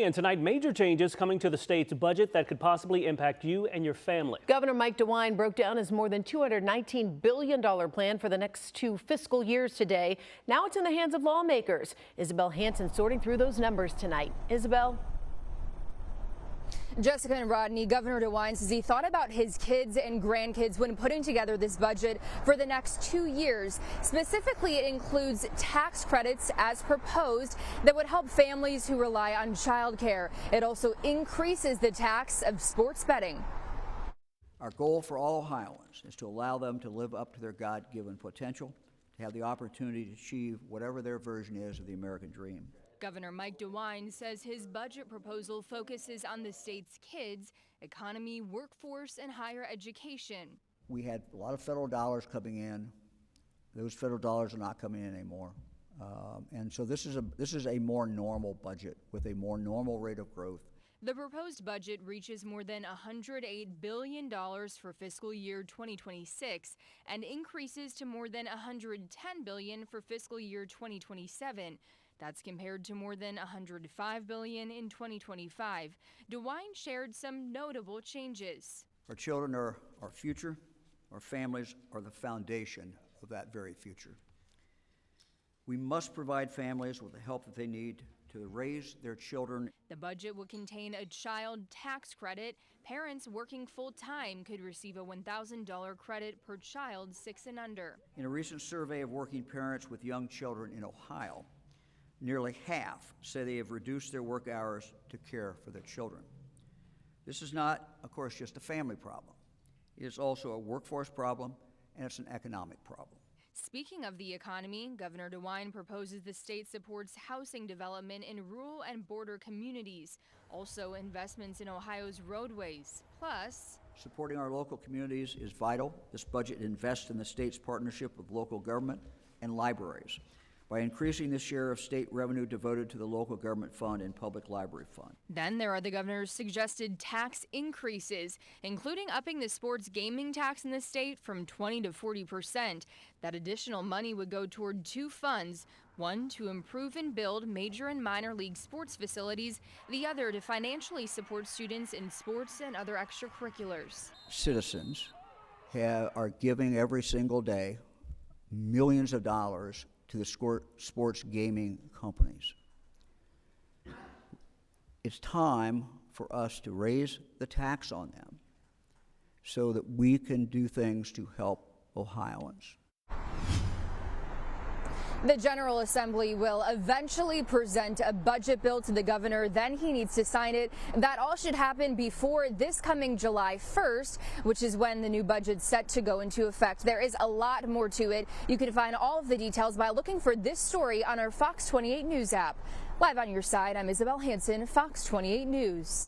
And tonight, major changes coming to the state's budget that could possibly impact you and your family. Governor Mike DeWine broke down his more than $219 billion plan for the next 2 fiscal years today. Now it's in the hands of lawmakers. Isabel Hansen sorting through those numbers tonight. Isabel. Jessica and Rodney, Governor DeWine says he thought about his kids and grandkids when putting together this budget for the next 2 years. Specifically, it includes tax credits as proposed that would help families who rely on childcare. It also increases the tax of sports betting. Our goal for all Ohioans is to allow them to live up to their God-given potential, to have the opportunity to achieve whatever their version is of the American dream. Governor Mike DeWine says his budget proposal focuses on the state's kids, economy, workforce, and higher education. We had a lot of federal dollars coming in. Those federal dollars are not coming in anymore. And so this is a more normal budget with a more normal rate of growth. The proposed budget reaches more than $108 billion for fiscal year 2026 and increases to more than $110 billion for fiscal year 2027. That's compared to more than $105 billion in 2025. DeWine shared some notable changes. Our children are our future. Our families are the foundation of that very future. We must provide families with the help that they need to raise their children. The budget will contain a child tax credit. Parents working full-time could receive a $1,000 credit per child 6 and under. In a recent survey of working parents with young children in Ohio, nearly half say they have reduced their work hours to care for their children. This is not, of course, just a family problem. It is also a workforce problem, and it's an economic problem. Speaking of the economy, Governor DeWine proposes the state supports housing development in rural and border communities, also investments in Ohio's roadways. Plus, supporting our local communities is vital. This budget invests in the state's partnership with local government and libraries by increasing the share of state revenue devoted to the local government fund and public library fund. Then there are the governor's suggested tax increases, including upping the sports gaming tax in the state from 20% to 40%. That additional money would go toward 2 funds, one to improve and build major and minor league sports facilities, the other to financially support students in sports and other extracurriculars. Citizens are giving every single day millions of dollars to the sports gaming companies. It's time for us to raise the tax on them so that we can do things to help Ohioans. The General Assembly will eventually present a budget bill to the governor. Then he needs to sign it. That all should happen before this coming July 1st, which is when the new budget's set to go into effect. There is a lot more to it. You can find all of the details by looking for this story on our Fox 28 News app. Live on your side, I'm Isabel Hansen, Fox 28 News.